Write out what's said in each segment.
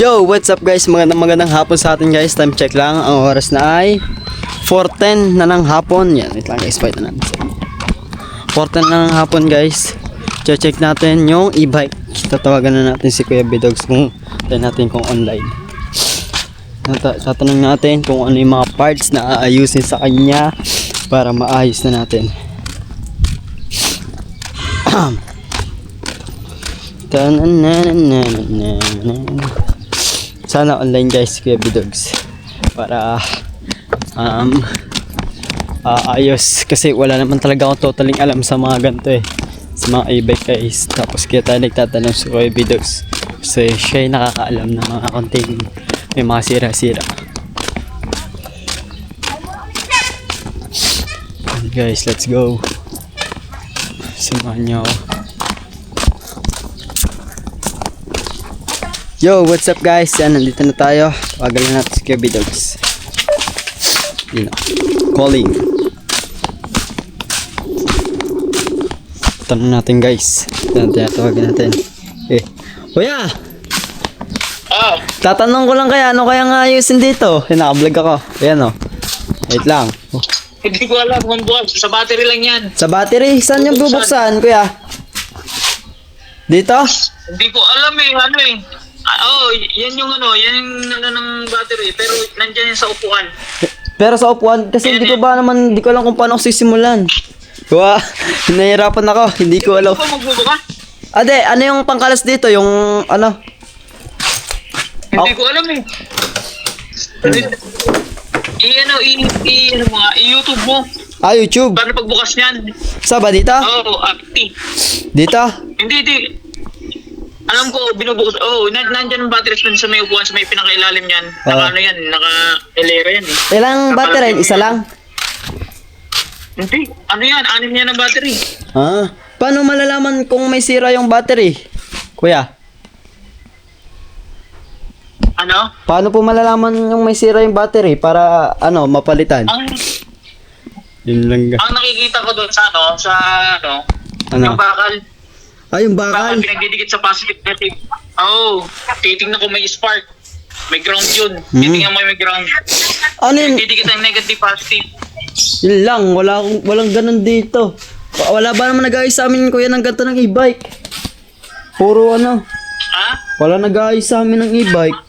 Yo, what's up guys? Magandang hapon sa atin guys. Time check lang. Ang oras na ay 4:10 na ng hapon. Yan, wait lang guys. Fight na natin. 4:10 na ng hapon guys. Check natin yung e-bike. Tatawagan na natin si Kuya Bidogs kung natin kung online. Tatanong natin kung ano yung mga parts na aayusin sa kanya para maayos na natin. Sana online guys Kuya Bidogs para ayos kasi wala naman talaga akong totaling alam sa mga ganito sa mga e-bike guys. Tapos kaya tayo nagtatanong sa Kuya Bidogs kasi siya yung nakakaalam ng mga konting may mga sira-sira. Guys, let's go. Samahan niyo ako. Yo, what's up guys? Yan, nandito na tayo. Tawagan na natin si Kuya Bidogs. Yun o. Calling. Tanong natin guys. Tawagan natin. Kuya! Tatanong ko lang kaya, ano kaya nga ayusin dito? Naka-vlog ako. Ayan o. Wait lang. Hindi ko alam kung buwan. Sa battery lang yan. Sa battery? Saan yung bubuksan, kuya? Dito? Hindi ko alam yan yung yan yung ng battery. Pero nandyan yan sa upuan. Pero sa upuan, kasi hindi ko alam kung paano ako sisimulan. Kuya, nahihirapan ako. Hindi ko alam. Hindi ko magbubuka? Ade, ano yung pangkalas dito? Yung ano? Hindi ko alam i-YouTube mo. YouTube. Paano pagbukas niyan? Sa ba dito? Dito? Hindi. Alam ko, binubukas. Nandyan ang battery sa may upuan, sa may pinakailalim niyan. Naka-elera yan Ilang battery? Isa lang? Hindi. Anim yan ang battery. Paano malalaman kung may sira yung battery? Kuya? Ano? Paano po malalaman yung may sira yung battery para mapalitan? Yun lang ang nakikita ko doon yung bakal. Yung Bakal bakal. pinagdidikit sa positive negative. Titingnan ko may spark. May ground yun. Titingnan mo may ground. Ano yun? Didikit ang negative positive. Yun lang, walang ganun dito. Wala ba naman nag-aayos sa amin kuya ng ganito ng e-bike? Puro wala nag-aayos sa amin ng e-bike.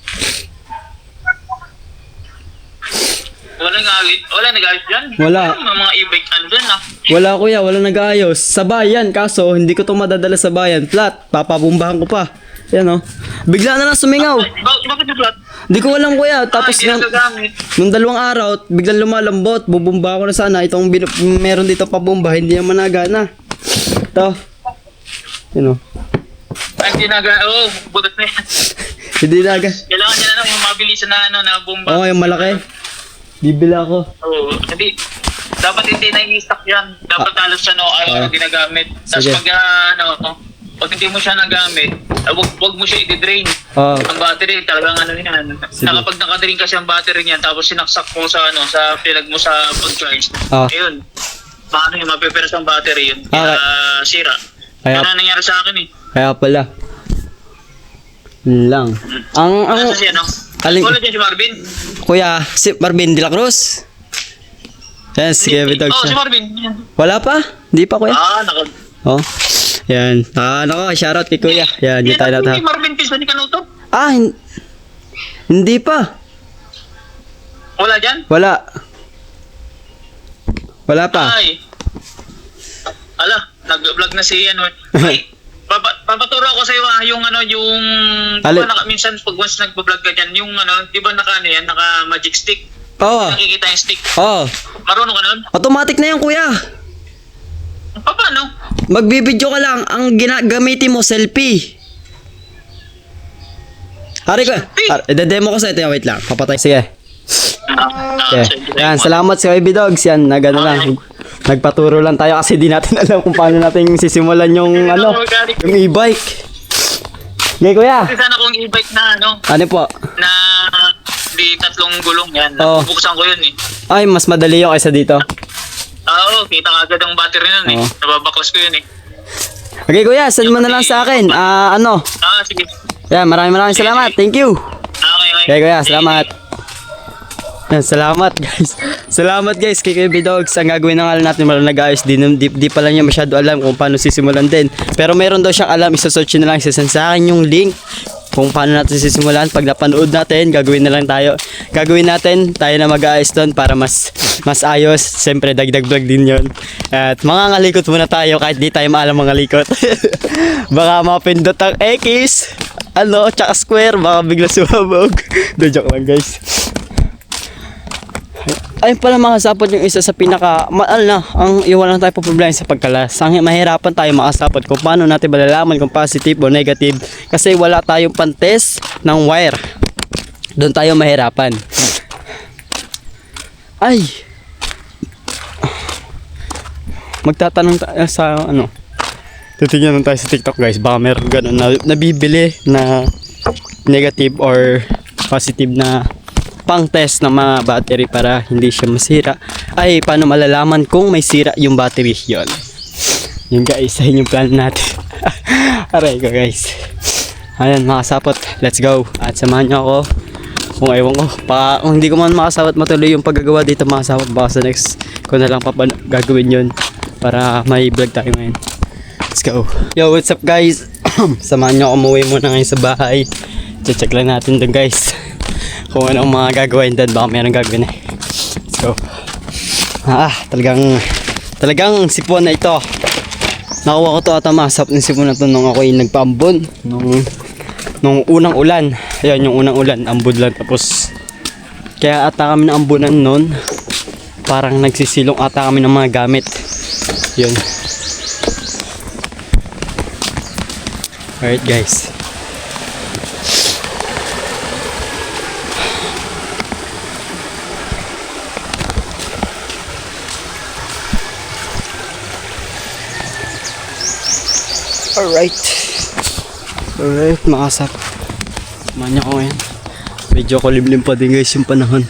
Wala nag-ayos dyan? Wala. Mga e-bike dyan Wala kuya, wala nag-aayos. Sa bayan, kaso hindi ko to madadala sa bayan. Flat, papabumbahan ko pa. Yan bigla na lang sumingaw. Bakit yung flat? Hindi ko alam kuya. Tapos nung 2 araw, biglang lumalambot. Bubumba ko na sana. Itong meron dito pabumba, hindi naman nagana. Ito. Yan Hindi butot na yan. Hindi naga. Kailangan niya na yung mabilisan na bomba. Yung malaki. Bibili ako. Hindi. Dapat hindi na i-stock yan. Dapat halos ginagamit. Tapos pag hindi mo siya nagamit, wag mo siya i-drain. Ang battery talagang yan. Kapag naka-drain kasi ang battery niyan, tapos sinaksak mo sa pinag mo sa pag-charge. Ayun. Paano yung mapeperas ang battery yun? Sira. Ano nangyari sa akin Kaya pala. Lang. Ano siya wala dyan si Marvin? Kuya, si Marvin de la Cruz. Yan, si Kuya Bidogs. Si Marvin. Wala pa? Hindi pa kuya? Yan. Shoutout kay kuya. Yan, yung tayo natin. Hindi Marvin Pisa ni Kanuto? Hindi pa. Wala dyan? Wala pa. Nag-vlog na si papaturo ako sa iyo yung minsan pag once nagba-vlog ka dyan, yung di ba naka magic stick? Nakikita yung stick. Marunong ka nun? Automatic na yan kuya. Paano? Magbibidyo ka lang, ang gamitin mo selfie. Hari ko. Demo ko sa ito. Wait lang. Papatay. Sige. Yan, salamat sa Kuya Bidogs. Yan, lang. Nagpaturo lang tayo kasi di natin alam kung paano natin sisimulan yung yung e-bike. Okay, kuya. Sana kung e-bike na Ano po? Na di 3 gulong yan. Bubuksan ko yun Ay, mas madali yung kaysa dito. Kita agad ang battery nun Nababaklas ko yun Okay kuya, send mo na lang sa akin. Sige. Yeah, maraming salamat. Thank you. Okay, kuya, salamat. Yan, salamat guys. Salamat guys kay Kuya Bidogs. Ang gagawin na nga lang natin malang nag-ayos. Di pa lang niya masyado alam kung paano sisimulan din. Pero meron daw siyang alam. Isa-search na lang. Isasend sa akin yung link kung paano natin sisimulan. Pag napanood natin, gagawin na lang tayo. Gagawin natin, tayo na mag-ayos doon para mas ayos. Siyempre, dagdag vlog din yun. At mga ngalikot muna tayo kahit di tayo maalam mga likot. Baka mapindot ang X, tsaka square. Baka bigla sumabog. Joke lang guys. Ayun pala makasapot yung isa sa pinaka yung walang tayo po problema sa pagkalas. Ang mahirapan tayo makasapot kung paano natin malalaman kung positive o negative kasi wala tayong pantest ng wire. Doon tayo mahirapan. Ay, magtatanong tayo sa titignan tayo sa TikTok guys, baka meron ganun na nabibili na negative or positive na pang test ng mga battery para hindi siya masira. Ay, paano malalaman kung may sira yung battery? Yun guys, ayun yung plan natin. Aray ko guys. Ayan, makasapot, let's go. At samahan nyo ako. Kung ewan ko, kung hindi ko man makasapot matuloy yung paggagawa dito, makasapot baka sa next ko na lang gagawin yun para may vlog tayo ngayon. Let's go. Yo, what's up guys? Samahan nyo ako, umuwi muna ngayon sa bahay. Check lang natin dun guys kung anong mga gagawin doon, baka meron gagawin eh. Let's go. Talagang sipon na ito. Nakuha ko to ata masap ng sipon na to nung ako yung nagpaambon nung unang ulan. Ayan yung unang ulan, ambon lang tapos kaya ata kami na ambunan nun, parang nagsisilong ata kami ng mga gamit. Yun. Alright guys. Alright, makasap. Manya ko ngayon. Medyo kulimlim pa din guys yung panahon.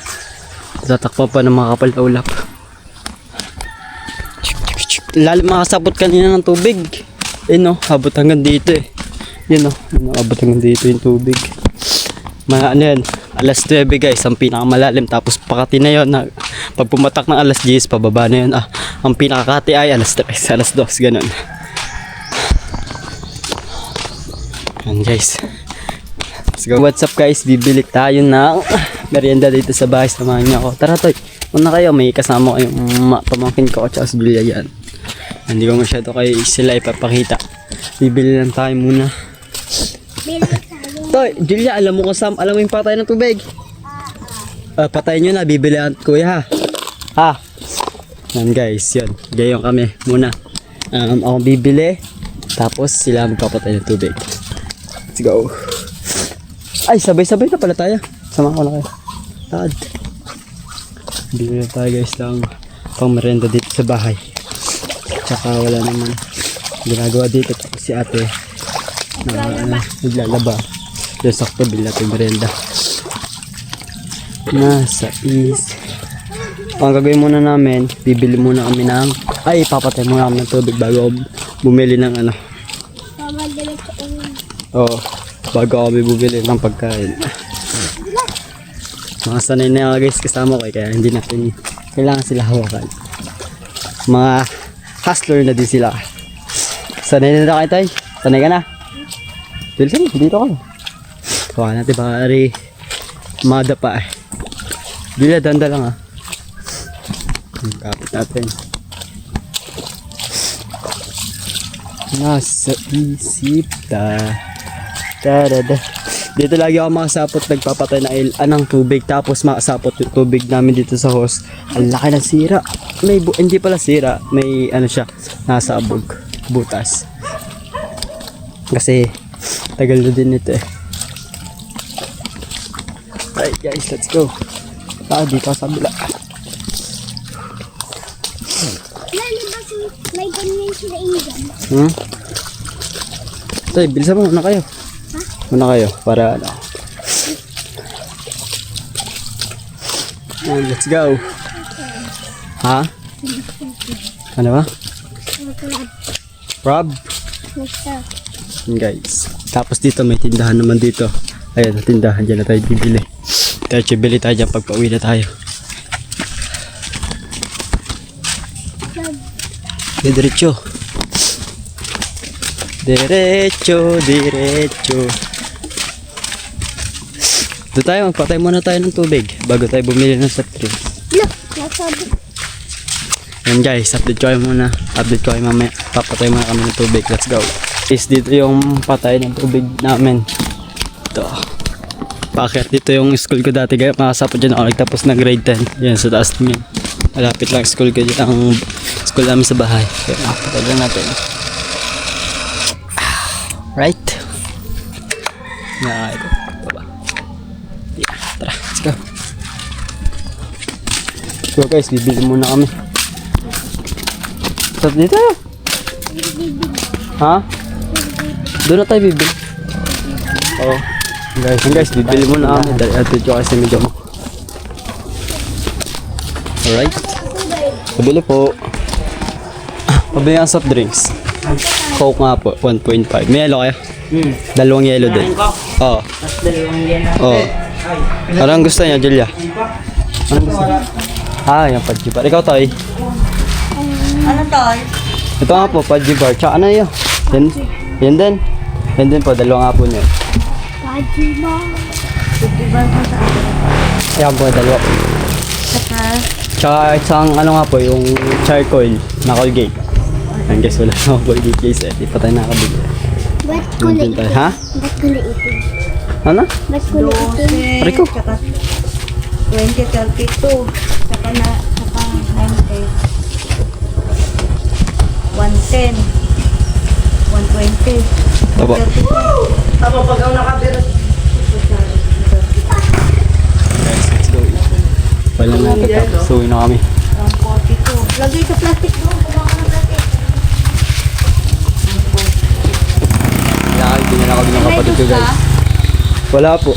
Tatakpa pa ng mga kapal na ulap. Lalim makasapot kanina ng tubig. Abot hanggang dito eh. Abot hanggang dito yung tubig. Yan, alas 9 guys, ang pinakamalalim. Tapos pakati na yun. Pag pumatak ng alas 10, pababa na yun. Ang pinakakati ay alas 3, alas 2, ganun. Yan guys, let's go. What's up guys, bibili tayo ng merienda dito sa bahay. Samahan niyo ako. Tara toy, una kayo, may kasama ko yung pamangkin ko at si Julia yan. Hindi ko masyado kayo sila ipapakita. Bibili lang tayo muna. Toy, Julia, alam mo yung patay ng tubig? Patay nyo na, bibili ang kuya ha. Yan guys, yun, gayon kami muna. Ako bibili, tapos sila magpapatay ng tubig. Let's go. Ay, sabay-sabay na pala tayo. Sama ko na kayo. Tad. Bili na tayo guys ng pang merenda dito sa bahay. Tsaka wala naman ginagawa dito. Tapos si ate naglalaba. Yung sakto, bili natin merenda. Nasa is. Ang gagawin muna namin, bibili muna kami ng papatay muna kami ng tubig bago bumili ng bago kami bumili ng pagkain. Mga sanay na guys kasama ko kaya hindi natin kailangan sila hawakan. Mga hustler na din sila. Sanay na kayo tayo? Sanay ka na? Sige, dito ka. Hawakan natin baka madapa eh. Bila danda lang kapit natin. Nasa isip dito lagi ako makasapot, nagpapatay ng tubig, tapos makasapot yung tubig namin dito sa hose. Ang laki ng sira. Hindi pala sira, may siya, nasa butas. Kasi tagal na din ito eh. Alright guys, let's go. Dito sa kabila. May ganyan sila Indian. Tay, bilisan mo, una kayo. Una kayo, para let's go. Ha? Ano ba? Rob? Guys. Tapos dito may tindahan naman dito. Ayan, tindahan dyan na tayo bibili. Tayo bili tayo dyan pag pauwi na tayo. Diretso. Diretso. Doon tayo, magpatay muna tayo ng tubig bago tayo bumili ng soft drink. Look, nasabi. Yan guys, update ko kayo muna. Update ko kayo mamaya. Papatay muna kami ng tubig. Let's go. Is dito yung patay ng tubig namin. Ito. Bakit dito yung school ko dati. Kaya makasapot dyan ako nagtapos ng grade 10. Yan sa taas din yun. Malapit lang school ko dyan. Ang school namin sa bahay. Kaya makapatay lang natin. Right. Nakakay ko. Baba. Yeah, tara. Let's go. Let's go guys. Bibili muna kami. Stop dito. Ha? Doon na tayo bibili. Oo. Guys, bibili muna kami. Dali natin yung kasi medyo mo. Alright. Bibili po. Pabili ang soft drinks. Coke nga po, 1.5. May yellow kayo? Dalawang yellow din. Oo. Oo. Anong gusto niya, Julia? Anong gusto niya? Yung Pudgy Bar. Ikaw, Toy? Ano tol? Ito nga po, Pudgy Bar. Tsaka ano yun? Yan din. Yan din po, dalawa nga po niyo. Pajima. Yan po, dalawa. Tsaka isang ano nga po, yung charcoal na Colgate. Yan guys, wala na ako Colgate guys eh. Di pa tayo nakabili. Ba't ko Yan din tayo. naitin? Ha? Ba't ko naitin? Ano? Ba't ko naitin? Rico. Tsaka 2032. Tsaka 90. 110. 120. Tapa. Tama pag ang nakabira. Guys, let's go. Wala natin tapos. Suwi na kami. 142. Lagay sa plastic mo. Kumakas ng plastic. Nakakita na kami ng kapatid ko guys. Wala po.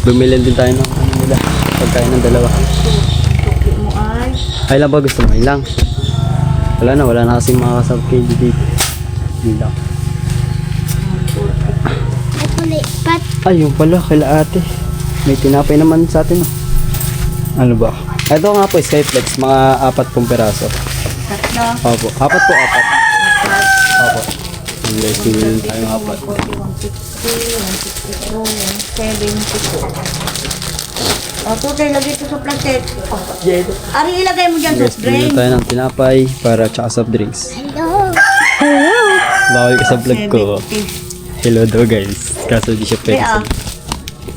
Bumili din tayo ng ano nila. Pagkain ng dalawa. Tukli mo ay. Ay lang ba gusto mo? Ay lang. Wala na kasing makakasab kay dito. Hindi lang. Ba't ko naipat? Ay, yung pala, kaila ate. May tinapay naman sa atin. Oh. Ano ba? Ito nga po, Skyflex. Mga 4 peraso. Tatlo. Opo. 4 po, 4. Opo. Yung guys, pinilin tayo ng 4. 160, 162, 172. O, tutoy, lagay ito sa plastic. Ari, ilagay mo dyan sa Guys, pinilin drain. tayo ng tinapay para tsaka soft drinks. Hello. Bawal ka sa vlog ko. 70. Hello daw guys. Kaso di siya pwede sa...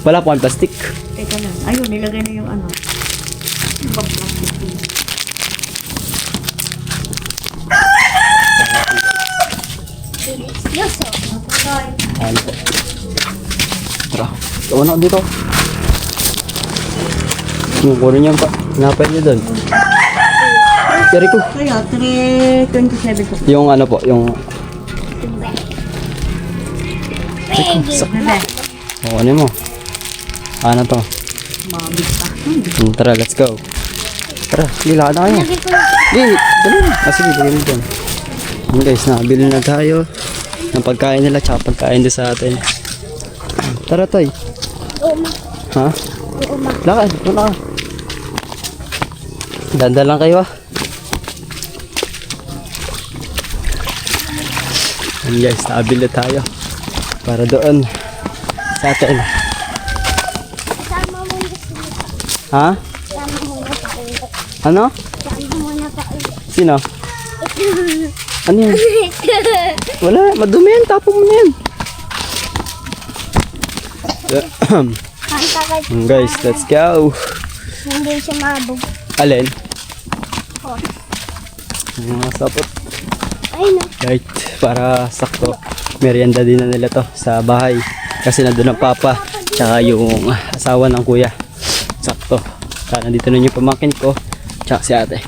Wala po ang plastic. Teka lang. Ayun, nilagay na yung ano. Yung plastic. Yoso. Ano po? Tara. Tawa na dito. Yung kunin niya pa. Tinapay niya doon. Dari ko. Kaya, 327 po. Yung ano po, yung... Bebe, O, ano mo? Ano to? mabig pa. Tara, let's go. Tara, lila na kayo. Lagi ko. Di, dali na. Sige, bigyan mo dyan. Yun guys, nakabili na tayo ng pagkain nila tsaka pagkain din sa atin. Tara, Toy. Uma. Ha? Uma. Lakad, wala ka. Danda lang kayo ah. Yun guys, nakabili tayo. Para doon sa atin. Sama mo na sila. Ha? Sama mo na sa ulo. Ano? Sama mo na sa ulo. Sino? Ano yan? Wala, madumi yan. Tapon mo na yan. Kanta ka. Guys, let's go. Hindi siya mabog. Alin? Oh. Yung mga sapot. Ay na. Right, para sakto. Merienda din na nila to sa bahay. Kasi nandun ang papa. Tsaka yung asawa ng kuya. Sakto. Kaya nandito na yung pamangkin ko. Tsaka si ate.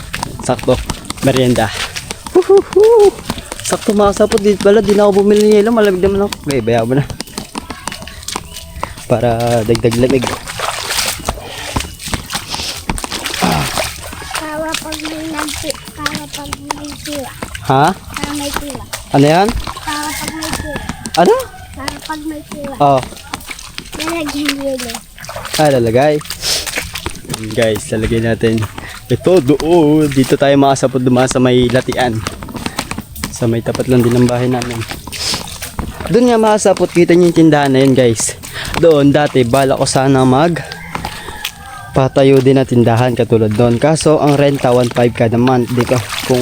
Sakto. Merienda. Huhuhu. Sakto mga sapot. Dito pala, di na ako bumili nila. Malamig naman ako. Okay, bayaw mo na. Para dagdag lamig. Para pag may tira. Ha? Para may tira. Ano yan? Para pag may tira. Ano? Para pag may tira. Oh. Lalagyan yelo. Lalagay. Ayan, guys, lalagay natin. Ito doon. Dito tayo makasapot dumaan sa may latian. Sa may tapat lang din ng bahay namin. Doon nga makasapot. Kita niyo yung tindahan na yun, guys. Doon dati bala ko sana patayo din na tindahan katulad doon. Kaso ang renta 1.5 kada month. Di ka kung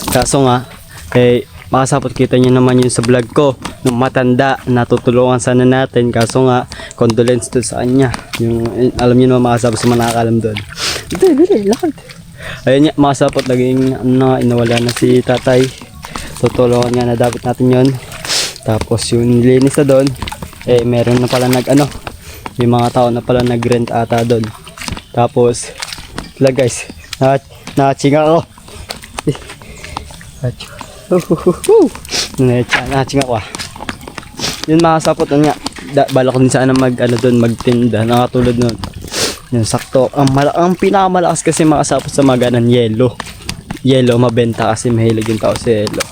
kaso nga makasapot, kita niyo naman yun sa vlog ko nung matanda, natutulungan sana natin. Kaso nga condolence to sa kanya. Yung alam niyo naman makasapot sa mga nakakalam doon. Dili, lakad. Ayun nga, makasapot naging inawala na si tatay. Tutulungan nga na dapat natin yon. Tapos yung linis na doon, meron na pala may mga tao na pala nag-rent ata doon. Tapos sila guys, nakachinga ako. Nakachinga ako. Yun makasapot nga. Balak ko din sana doon magtinda. Nakatulad nun. Yung sakto. Ang pinakamalakas kasi makasapot sa mga ganang yelo. Yelo mabenta kasi mahilig yung tao sa yelo.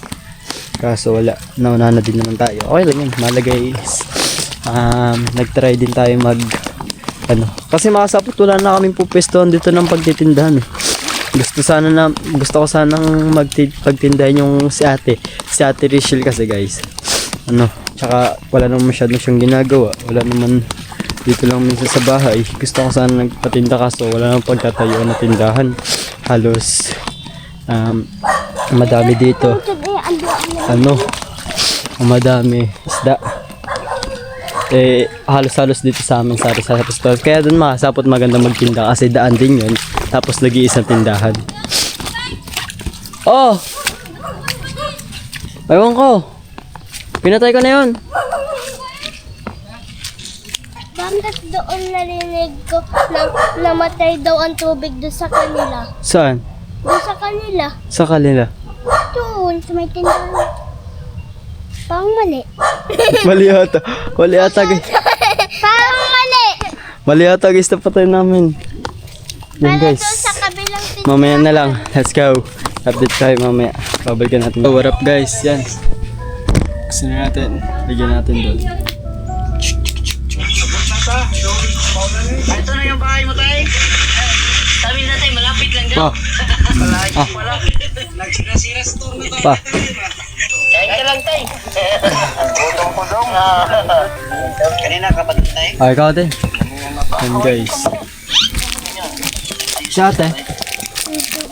Kaso wala. Nauna na din naman tayo. Okay lang yun. Malagay. Nag-try din tayo kasi makasapot wala na kaming pupwestuhan dito ng pagtitindahan. Gusto ko sanang pagtindahan yung si ate Rachel kasi guys. Tsaka wala naman masyado siyang ginagawa. Wala naman dito lang minsan sa bahay. Gusto ko sana nagpatinda kaso wala nang pagtatayuan na tindahan. Halos madami dito. Madami isda. Halos-halos dito sa amin sa store. Kaya doon makasapot maganda magtinda kasi daan din yun. Tapos nag-iisang tindahan. Oh! Ewan ko. Pinatay ko na yun. Bakit doon narinig ko na namatay daw ang tubig doon sa kanila? Saan? Doon sa kanila. Sa kanila. Doon, sa may tindahan. Parang mali. Mali ata. Mali ata guys. Parang mali. Mali ata guys, napatay namin. Yan Para guys. doon sa kabilang tindahan. Mamaya na lang. Let's go. Update tayo mamaya. Babalikan natin. What up guys? Yan. Gusto na natin. Lagyan natin doon. Ito na yung bahay mo, tay. Sabi na, tay, malapit lang Pa. Pa. Kain ka lang, tay. Kudong-kudong. Kanina kapatid, tay. Ay, ikaw din. Yan guys. Siya ate.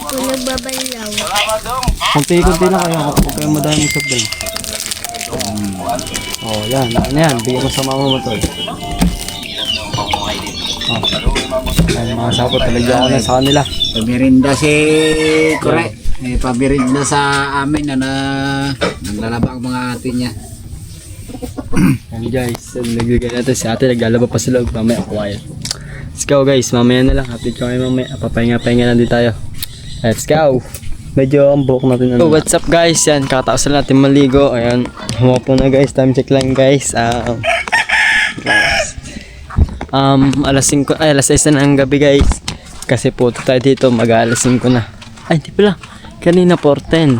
Kung nagbabalaw. Kunti-kunti lang kayo. Huwag kayo madaming sabay. Oh, yan. Ano yan? Bigyan ko sa mama mo to. Ay, mga sapot. Talagyan ko na sa kanila. Pabirinda si Kore. Pabirinda sa amin na naglalaba ang mga ate niya. Yan guys. Naglagay natin si ate. Naglalaba pa sila. Mamaya quiet. Let's go guys. Mamaya na lang. Update ko kayo mamaya. Papahinga-pahinga na din tayo. Let's go. Medyo ang buhok natin. So, what's up guys? Yan. Kakataos na natin maligo. Ayan. Humapo na guys. Time check lang guys. Alas 6 ay alas 6 na ng gabi guys. Kasi po tayo dito mag-alas 5 na. Ay di pala. Kanina 4:10.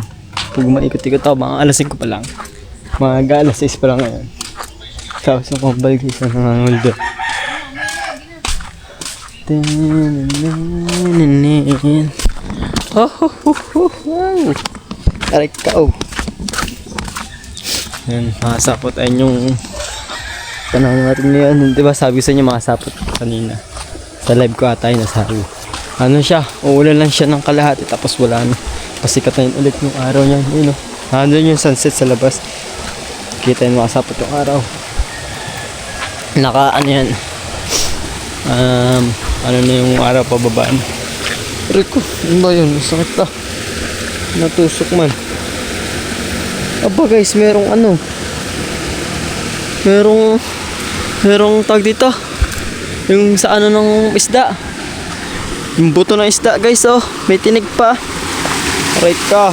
Pag maikot-ikot ako mga alas 5 pa lang. Mga alas 6 pa lang ngayon. Tapos ako balik sa nanganguldo. Oh. Aray ka oh. Yan, makasapot ayun yung panahon natin ngayon. Diba sabi sa inyo makasapot kanina sa live ko ata yung nasabi. Ano siya, uulan lang siya ng kalahati tapos wala na. Pasikat na yun ulit yung araw niya. Yun o, nandun yung sunset sa labas. Kita yung makasapot yung araw. Ano yan, ano na yung araw pababaan. Pero ko, ano ba yun? Sakit na. Natusok man. Aba guys, merong tag dito. Yung sa ano ng isda. Yung buto ng isda guys oh. May tinig pa. Right ka.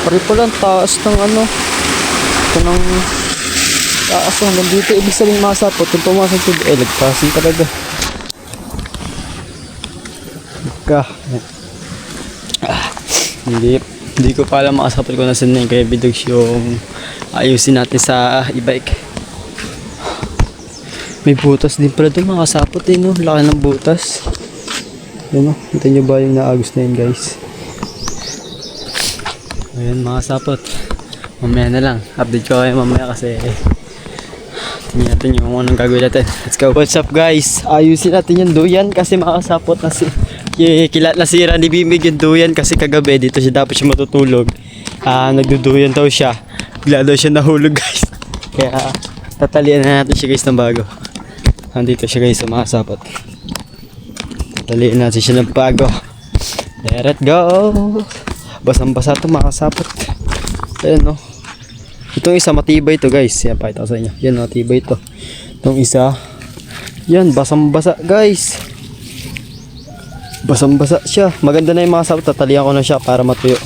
Pari pa lang taas ng ano. Ito ng taas hanggang dito. Ibig sabihin masapot. Kung pumasok ito, lagpasin talaga. Ka. Hindi ko pala makasapot ko na saan na yung kaya bidogs yung ayusin natin sa e-bike. May butas din pala doon mga kasapot eh, no? Laki ng butas. Yan, no? Kita nyo ba yung naagos na yun, guys? Ayan mga kasapot. Mamaya na lang. Update ko kayo mamaya kasi tingnan natin yung anong gagawin natin. Let's go. What's up guys? Ayusin natin yung duyan kasi mga kasapot nasira ni Bimig yung duyan kasi kagabi dito siya dapat siya matutulog. Nagduduyan daw siya. Bigla daw siya nahulog guys. Kaya tatalian na natin siya guys ng bago. Nandito siya guys sa mga kasapot. Tatalian natin siya ng bago. Let it go. Basang-basa ito mga kasapot. Ayan, no? Itong isa matibay ito guys. Yan, pakita ko sa inyo. Yan, matibay ito. Itong isa. Yan, basang-basa guys. Basang-basa siya. Maganda na yung mga kasapot. Tatalian ko na siya para matuyo.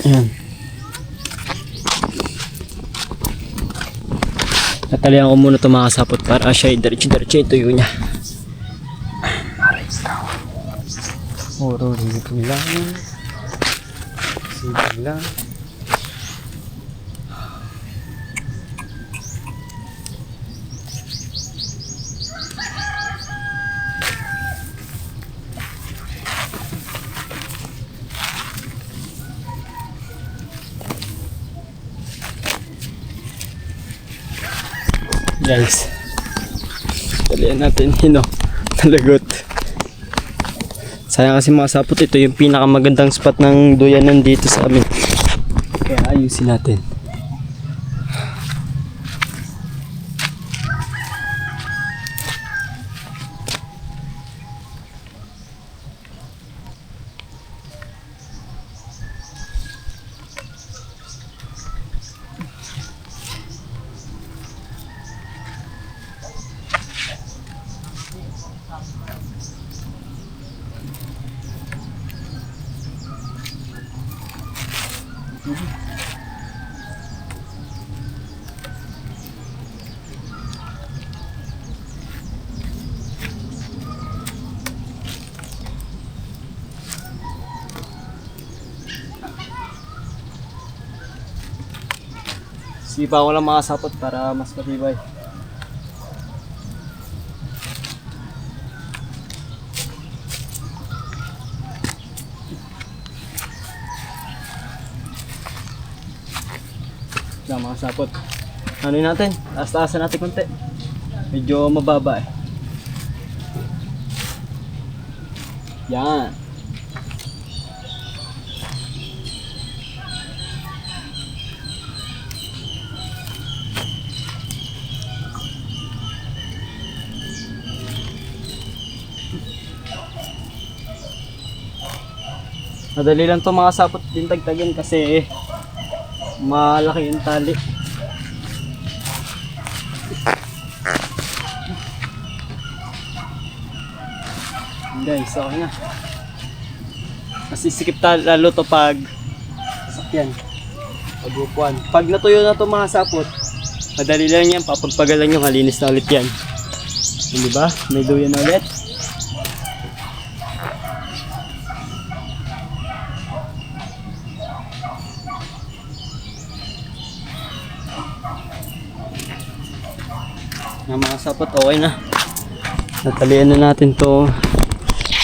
Ayan. Tatalian ko muna ito mga kasapot para siya diretso-diretso yung tuyo niya. Oro, dito lang. Sige lang. Guys, talian natin yun, talagot. Sayang kasi mga sapot, ito yung pinakamagandang spot ng duyanan dito sa amin. Kaya ayusin natin. Sipa ko lang mga sapot para mas matibay. Yan mga sapot. Ano natin? Taas-taasan natin konti. Medyo mababa eh. Yan. Madali lang to mga sapot din tagtagin kasi malaki yung tali. Guys, okay na. Masisikip lalo to pag sasakyan, pag upuan. Pag natuyo na to mga sapot, madali lang yan, papagpagalan nyo, malinis na ulit yan. Hindi ba? May duyan na ulit. Na mga sapot, okay na. Natalian na natin to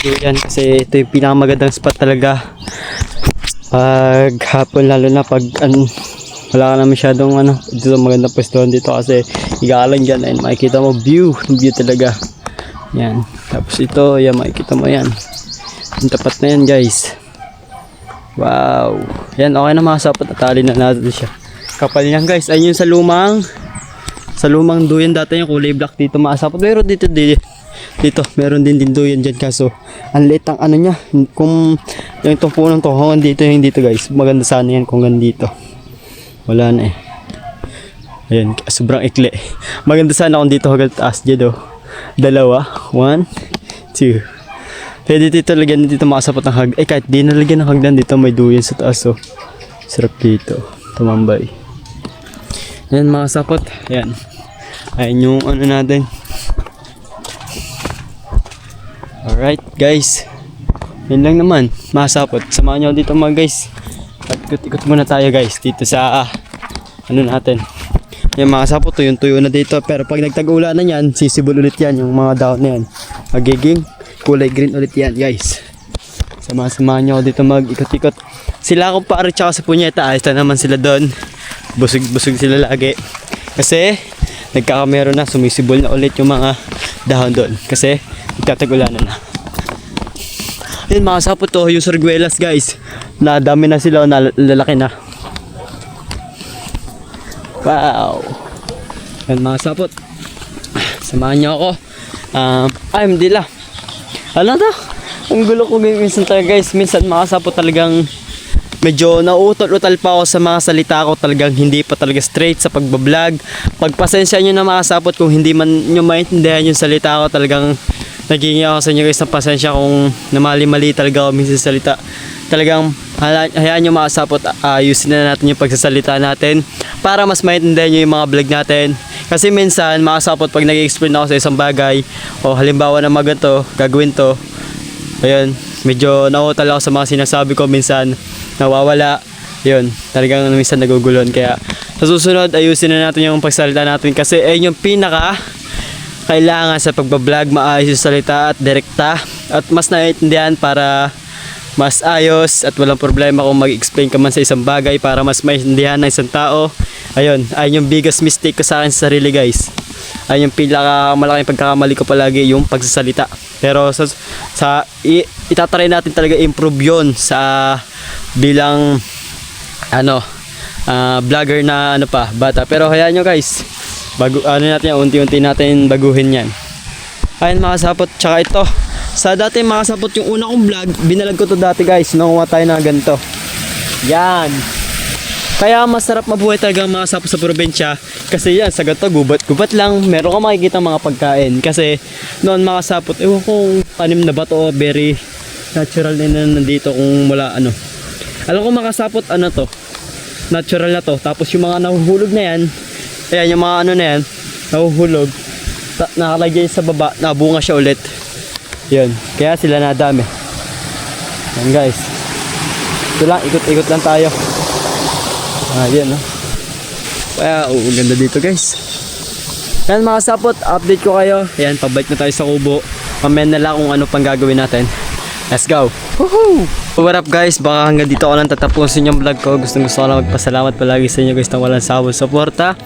duyan kasi ito yung pinakamagandang spot talaga pag hapon, lalo na pag wala ka na masyadong dito magandang pwestuhan dito kasi igalan dyan and makikita mo view talaga. Yan, tapos ito, yan, makikita mo yan, yung tapat na yan guys. Wow, yan, okay na mga sapot. Natali na natin siya. Kapal niyan guys. Ayun yung sa lumang duyan dati yung kulay black dito mga sapot. Pero dito meron din duyan dyan kaso ang liit ang ano niya. Kung yung itong punong to hanggang dito yung dito guys, maganda sana yan kung hanggang dito. Wala na eh. Ayan, sobrang ikli. Maganda sana kung dito hanggang taas dyan. Dalawa, 1, 2. Pwede dito lagyan dito mga sapot ng hag. Eh kahit di nalagyan ng hagdan dito may duyan sa taas. Sarap dito tumambay. Ayan mga sapot. Ayan. Ayan yung ano natin. Alright guys. Yan lang naman mga sapot. Samahan nyo dito mga guys. At ikot-ikot muna tayo guys dito sa ano natin. Yung mga sapot, tuyo na dito. Pero pag nagtag-ulan na yan, sisibol ulit yan. Yung mga dahon na yan. Magiging kulay green ulit yan, guys. Sama-samahan nyo ako dito mag-ikot-ikot. Sila akong pare tsaka sa punyeta. Ayos na naman sila doon. Busog sila lagi. Kasi, nagkakamero na. Sumisibol na ulit yung mga dahon doon. Kasi, nagtatag-ulan na. Yun mga sapot to, yung sarguelas guys. Nadami na sila, nalalaki na. Wow. Yan mga sapot. Samahan nyo ako. Hindi lang. Ano to? Ang gulo ko minsan talaga guys. Minsan mga sapot talagang medyo nauutol-utal pa ako sa mga salita ko. Talagang hindi pa talaga straight sa pagbablog. Pagpasensya nyo na mga sapot kung hindi man nyo maintindihan yung salita ko. Talagang naging ako sa inyo guys ng pasensya kung namali-mali talaga ako minsan sa salita. Talagang hayaan nyo mga sapot, ayusin na natin yung pagsasalita natin para mas maintindihan nyo yung mga vlog natin. Kasi minsan mga sapot, pag nag-explain ako sa isang bagay o halimbawa na maganto, gagawin to, ayun, medyo nauutal ako sa mga sinasabi ko, minsan nawawala, yun, talagang minsan nagugulon. Kaya sa susunod ayusin na natin yung pagsasalita natin kasi ayun yung pinaka kailangan sa pagbablog, maayos yung salita at direkta at mas naiintindihan para mas ayos at walang problema kung mag-explain ka man sa isang bagay para mas maintindihan ng isang tao. Ayun yung biggest mistake ko sa akin sa sarili guys. Ayun yung malaking pagkakamali ko palagi, yung pagsasalita. Pero itatry natin talaga improve yun sa bilang vlogger na bata. Pero hayaan nyo guys, natin unti-unti natin baguhin yan. Ayun mga sapot, tsaka ito sa dati mga sapot, yung una kong vlog binalag ko to dati guys, nakuha tayo na ganito yan. Kaya masarap mabuhay talaga mga sapot sa probinsya kasi yan sa ganito gubat lang, meron ka makikita mga pagkain. Kasi noon mga sapot, ewan kung tanim na ba to, very natural na nandito kung wala alam ko mga sapot to natural na to. Tapos yung mga nahuhulog na yan, ayan yung mga na yan nahuhulog, nakalagay sa baba, nabunga siya ulit. Yun, kaya sila nadami. Yan guys, ito lang, ikot-ikot lang tayo. Yan wow, ganda dito guys. Yan mga sapot, update ko kayo. Yan, pabalik na tayo sa kubo. Mamaya na lang kung ano pang gagawin natin. Let's go. Woohoo! What up guys, baka hanggang dito ko lang tatapusin yung vlog ko. Gusto ko lang magpasalamat palagi sa inyo guys na walang sawang suporta.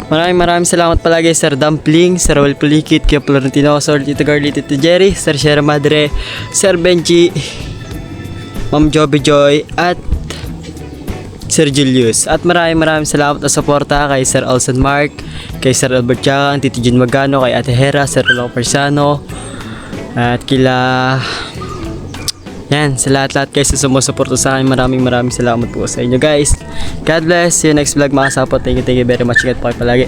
Maraming salamat palagi Sir Dumpling, Sir Raul Pulikit, Kaya Florentino, Sir Tito Garly, Tito Jerry, Sir Sierra Madre, Sir Benji, Ma'am Joby Joy, at Sir Julius. At maraming salamat na suporta kay Sir Olsen Mark, kay Sir Albert Chang, Tito Jun Magano, kay Ate Hera, Sir Rolong Persano, at kila yan, sa lahat guys na sumusuporta sa akin. Maraming salamat po sa inyo guys. God bless. See you next vlog mga sapot. Thank you very much. Ingat po kayo palagi.